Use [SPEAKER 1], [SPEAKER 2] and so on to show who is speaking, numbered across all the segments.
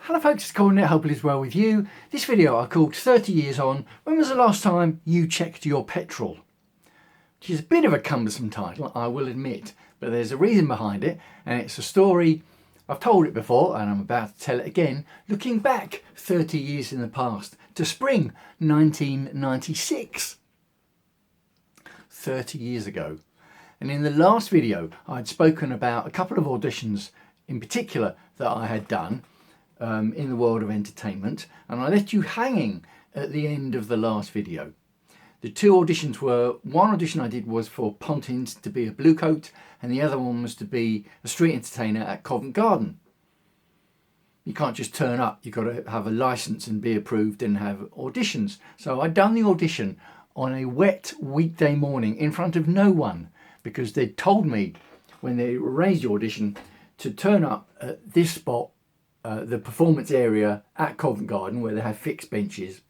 [SPEAKER 1] Hello folks, it's Colin, hope it is well with you. This video I called 30 years on, when was the last time you checked your petrol? Which is a bit of a cumbersome title, I will admit, but there's a reason behind it, and it's a story, I've told it before and I'm about to tell it again, looking back 30 years in the past to spring 1996. 30 years ago. And in the last video I'd spoken about a couple of auditions in particular that I had done in the world of entertainment, and I left you hanging at the end of the last video. The two auditions were, one audition I did was for Pontins to be a Bluecoat, and the other one was to be a street entertainer at Covent Garden. You can't just turn up, you've got to have a license and be approved and have auditions. So I'd done the audition on a wet weekday morning in front of no one, because they'd told me when they arranged the audition to turn up at this spot, the performance area at Covent Garden, where they have fixed benches,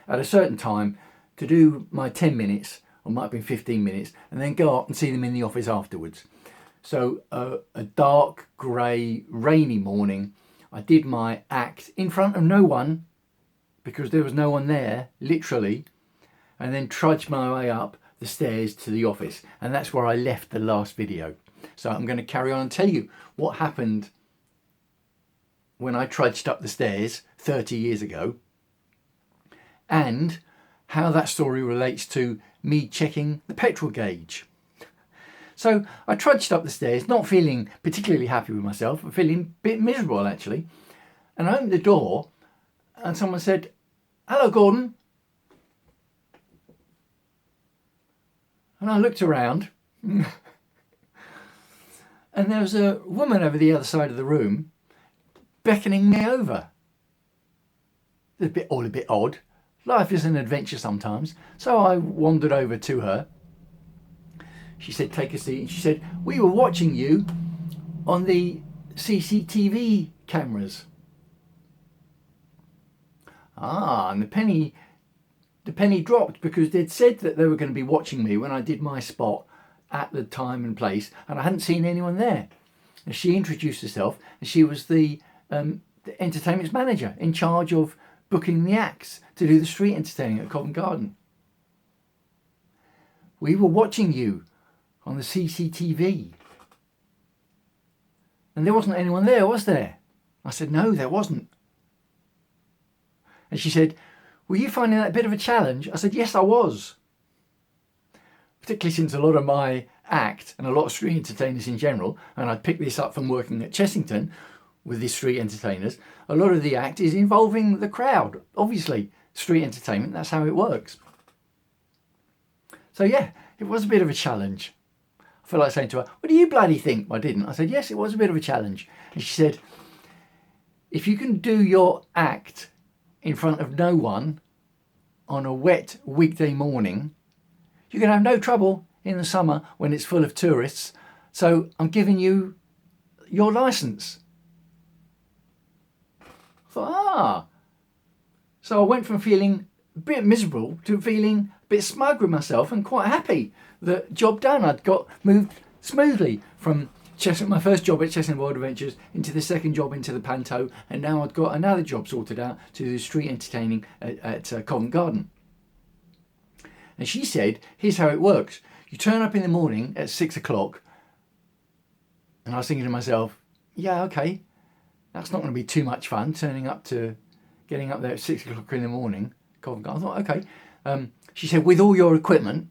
[SPEAKER 1] at a certain time to do my 10 minutes, or might have been 15 minutes, and then go up and see them in the office afterwards. So a dark, grey, rainy morning, I did my act in front of no one, because there was no one there, literally, and then trudged my way up the stairs to the office, and that's where I left the last video. So I'm going to carry on and tell you what happened when I trudged up the stairs 30 years ago, and how that story relates to me checking the petrol gauge. So I trudged up the stairs, not feeling particularly happy with myself, but feeling a bit miserable actually, and I opened the door and someone said, "Hello Gordon." And I looked around and there was a woman over the other side of the room beckoning me over. All a bit odd. Life is an adventure sometimes. So I wandered over to her. She said, "Take a seat." And she said, "We were watching you on the CCTV cameras." And the penny dropped, because they'd said that they were going to be watching me when I did my spot at the time and place, and I hadn't seen anyone there. And she introduced herself, and she was the entertainment manager in charge of booking the acts to do the street entertaining at Covent Garden. "We were watching you on the CCTV. And there wasn't anyone there, was there?" I said, "No, there wasn't." And she said, "Were you finding that a bit of a challenge?" I said, "Yes, I was. Particularly since a lot of my act, and a lot of street entertainers in general, and I picked this up from working at Chessington with these street entertainers, a lot of the act is involving the crowd. Obviously, street entertainment, that's how it works." So yeah, it was a bit of a challenge. I felt like saying to her, "What do you bloody think?" I didn't. I said, "Yes, it was a bit of a challenge." And she said, "If you can do your act in front of no one on a wet weekday morning, you're going to have no trouble in the summer when it's full of tourists. So I'm giving you your license." I thought, So I went from feeling a bit miserable to feeling a bit smug with myself and quite happy that job done. I'd got moved smoothly from my first job at Chessington World Adventures into the second job into the Panto, and now I'd got another job sorted out to do street entertaining at Covent Garden. And she said, "Here's how it works. You turn up in the morning at 6 o'clock. And I was thinking to myself, yeah, okay, that's not going to be too much fun, getting up there at 6 o'clock in the morning. Covent Garden. I thought, okay. She said, "With all your equipment."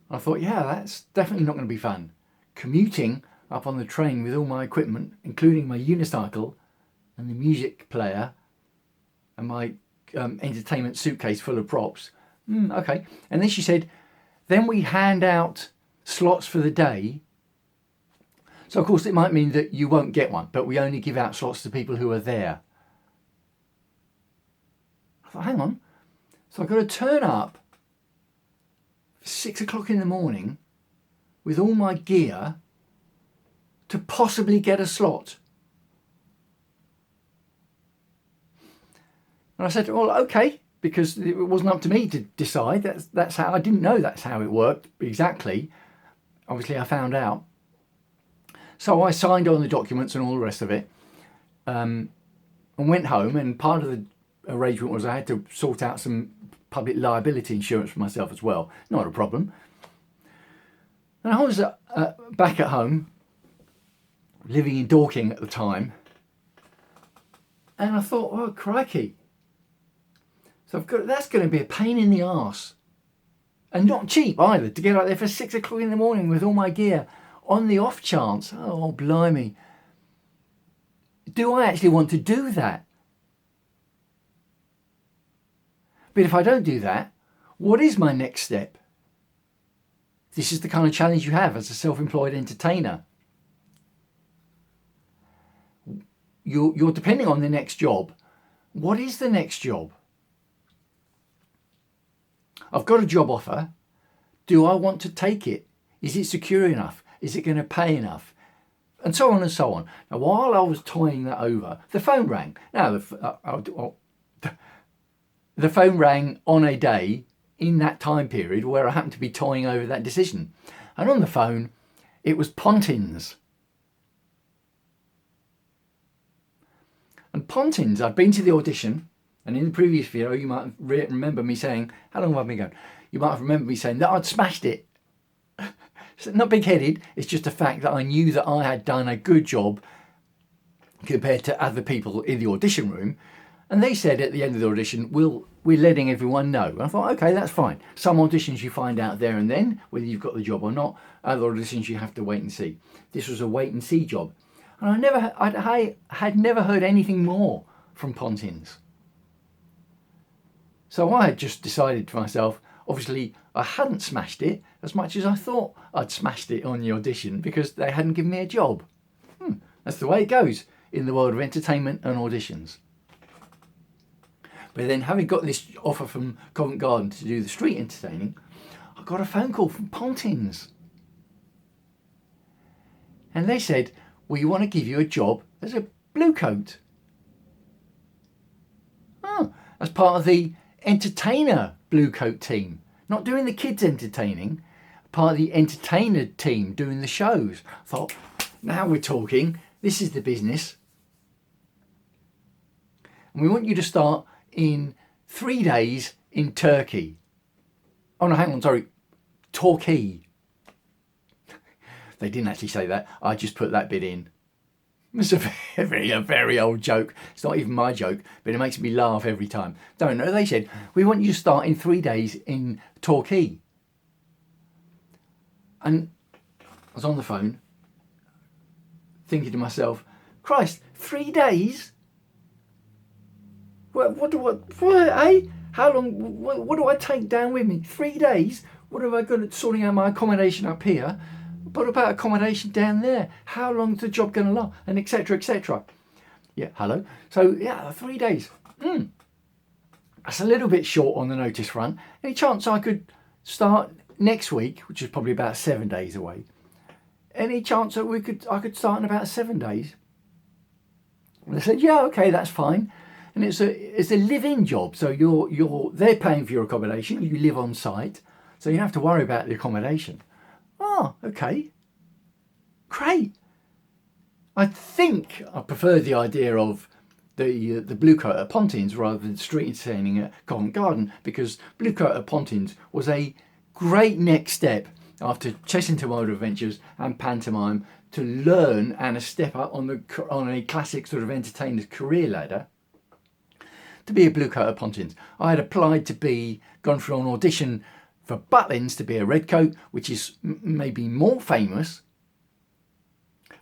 [SPEAKER 1] I thought, yeah, that's definitely not going to be fun. Commuting up on the train with all my equipment, including my unicycle and the music player and my entertainment suitcase full of props. Okay. And then she said, "Then we hand out slots for the day. So of course it might mean that you won't get one, but we only give out slots to people who are there." I thought, hang on. So I've got to turn up for 6 o'clock in the morning with all my gear to possibly get a slot. And I said, "Well, okay," because it wasn't up to me to decide. That's how I didn't know that's how it worked exactly. Obviously I found out. So I signed on the documents and all the rest of it. and went home, and part of the arrangement was I had to sort out some public liability insurance for myself as well. Not a problem. And I was back at home, living in Dorking at the time, and I thought, oh crikey, so that's going to be a pain in the arse, and not cheap either, to get out there for 6 o'clock in the morning with all my gear on the off chance. Oh blimey, do I actually want to do that? But if I don't do that, what is my next step? This is the kind of challenge you have as a self-employed entertainer. You're depending on the next job. What is the next job? I've got a job offer. Do I want to take it? Is it secure enough? Is it going to pay enough? And so on and so on. Now, while I was toying that over, the phone rang. Now, the phone rang on a day in that time period where I happened to be toying over that decision. And on the phone, it was Pontins. And Pontins, I'd been to the audition, and in the previous video, you might remember me saying, how long have I been going? You might have remembered me saying that I'd smashed it. So not big-headed, it's just a fact that I knew that I had done a good job compared to other people in the audition room. And they said at the end of the audition, we're letting everyone know. And I thought, okay, that's fine. Some auditions you find out there and then, whether you've got the job or not. Other auditions you have to wait and see. This was a wait and see job. And I had never heard anything more from Pontins. So I had just decided to myself, obviously I hadn't smashed it as much as I thought I'd smashed it on the audition because they hadn't given me a job. That's the way it goes in the world of entertainment and auditions. But then, having got this offer from Covent Garden to do the street entertaining, I got a phone call from Pontins. And they said, we want to give you a job as a bluecoat. Oh, as part of the entertainer bluecoat team. Not doing the kids entertaining, part of the entertainer team doing the shows. I thought, now we're talking, this is the business. And we want you to start in 3 days in Turkey. Oh no, hang on, sorry, Torquay. They didn't actually say that, I just put that bit in. It's a very old joke. It's not even my joke, but it makes me laugh every time. Don't know, they said, we want you to start in 3 days in Torquay. And I was on the phone, thinking to myself, Christ, 3 days? What How long, what do I take down with me? 3 days? What have I got sorting out my accommodation up here? What about accommodation down there? How long's the job going to last? And etc, etc. Yeah, hello. So yeah, 3 days. That's a little bit short on the notice front. Any chance I could start next week, which is probably about 7 days away? Any chance that I could start in about 7 days? And they said, yeah, okay, that's fine. And it's a live-in job, so they're paying for your accommodation. You live on site, so you don't have to worry about the accommodation. Oh, okay, great. I think I prefer the idea of the Bluecoat at Pontins rather than street entertaining at Covent Garden, because Bluecoat at Pontins was a great next step after Chessington Motor Adventures and Pantomime to learn and a step up on a classic sort of entertainer's career ladder to be a Bluecoat at Pontins. I had applied to gone for an audition for Butlins to be a Redcoat, which is maybe more famous,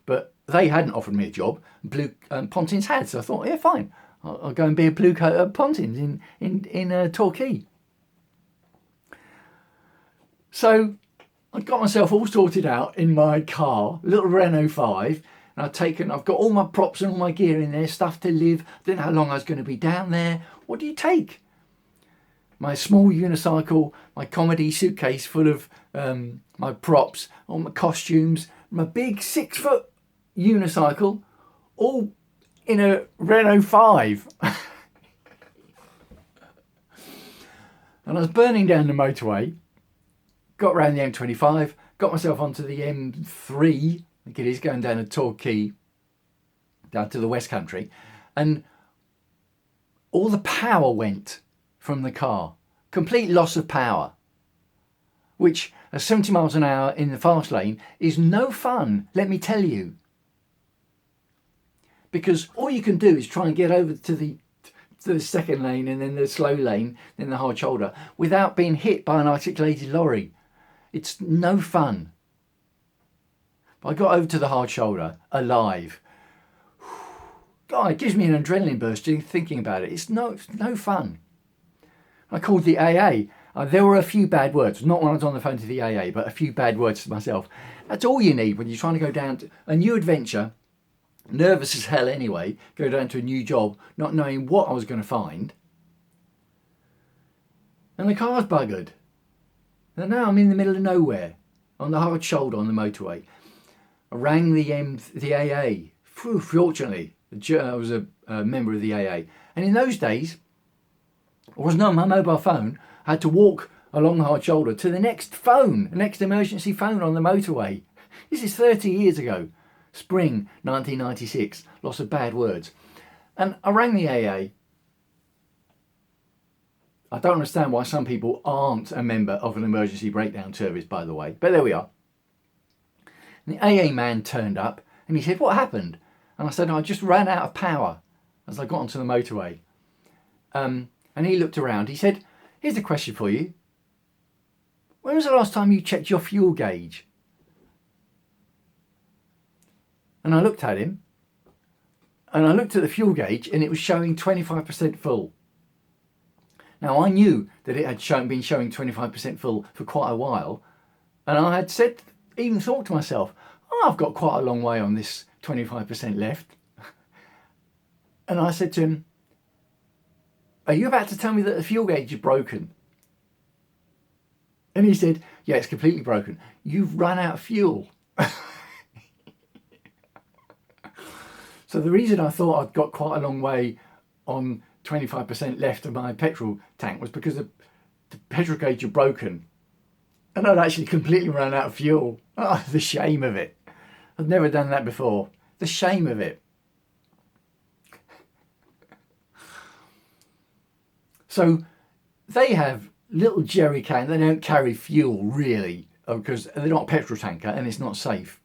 [SPEAKER 1] but they hadn't offered me a job. Pontins had, so I thought, yeah, fine, I'll go and be a Bluecoat at Pontins in Torquay. So I got myself all sorted out in my car, little Renault 5, and I've got all my props and all my gear in there, stuff to live. I didn't know how long I was going to be down there. What do you take? My small unicycle, my comedy suitcase full of my props, all my costumes, my big 6-foot unicycle, all in a Renault 5. And I was burning down the motorway, got around the M25, got myself onto the M3, I think it is, going down to Torquay. down to the West Country, and all the power went from the car. Complete loss of power, which at 70 miles an hour in the fast lane is no fun, let me tell you. Because all you can do is try and get over to the second lane and then the slow lane, then the hard shoulder, without being hit by an articulated lorry. It's no fun. But I got over to the hard shoulder alive. God, it gives me an adrenaline burst thinking about it. It's no fun. I called the AA. There were a few bad words, not when I was on the phone to the AA, but a few bad words to myself. That's all you need when you're trying to go down to a new adventure, nervous as hell anyway, go down to a new job, not knowing what I was going to find. And the car's buggered. And now I'm in the middle of nowhere, on the hard shoulder on the motorway. I rang the AA. Fortunately, I was a member of the AA. And in those days, I wasn't on my mobile phone. I had to walk along the hard shoulder to the next emergency phone on the motorway. This is 30 years ago, spring 1996, lots of bad words. And I rang the AA. I don't understand why some people aren't a member of an emergency breakdown service, by the way, but there we are. And the AA man turned up and he said, "What happened?" And I said, "I just ran out of power as I got onto the motorway." And he looked around. He said, "Here's a question for you. When was the last time you checked your fuel gauge?" And I looked at him, and I looked at the fuel gauge, and it was showing 25% full. Now, I knew that it had been showing 25% full for quite a while, and I had even thought to myself, "Oh, I've got quite a long way on this 25% left." And I said to him, "Are you about to tell me that the fuel gauge is broken?" And he said, "Yeah, it's completely broken. You've run out of fuel." So the reason I thought I'd got quite a long way on 25% left of my petrol tank was because the petrol gauge had broken and I'd actually completely run out of fuel. Oh, the shame of it. I've never done that before. The shame of it. So they have little jerry cans. They don't carry fuel really because they're not a petrol tanker and it's not safe.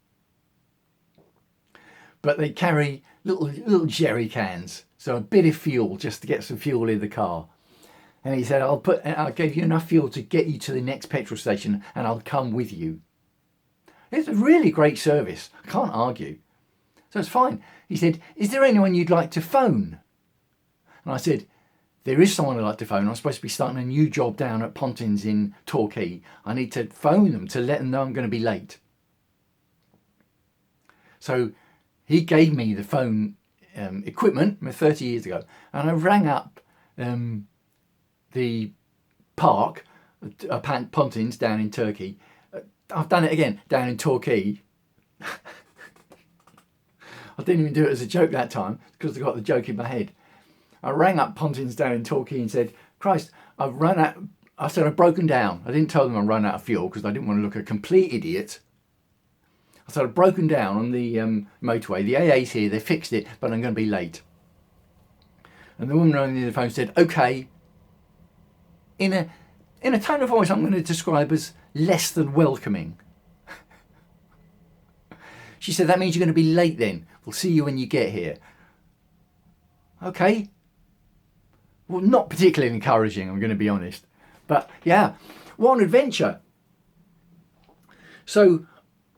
[SPEAKER 1] But they carry little jerry cans, so a bit of fuel just to get some fuel in the car. And he said, I'll give you enough fuel to get you to the next petrol station and I'll come with you. It's a really great service. I can't argue. So it's fine. He said, "Is there anyone you'd like to phone?" And I said, "There is someone I'd like to phone. I'm supposed to be starting a new job down at Pontins in Torquay. I need to phone them to let them know I'm going to be late." So he gave me the phone equipment 30 years ago, and I rang up the park, Pontins down in Turkey. I've done it again, down in Torquay. I didn't even do it as a joke that time because I got the joke in my head. I rang up Pontins down in Torquay and said, "Christ, I've run out." I said, "I've broken down." I didn't tell them I run out of fuel because I didn't want to look a complete idiot. I said, "I've broken down on the motorway. The AA's here, they fixed it, but I'm going to be late." And the woman on the phone said, "Okay," in a tone of voice I'm going to describe as less than welcoming. She said, "That means you're going to be late then. We'll see you when you get here." Okay. Well, not particularly encouraging, I'm going to be honest. But yeah, what an adventure. So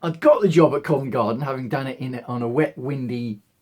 [SPEAKER 1] I'd got the job at Covent Garden, having done it on a wet, windy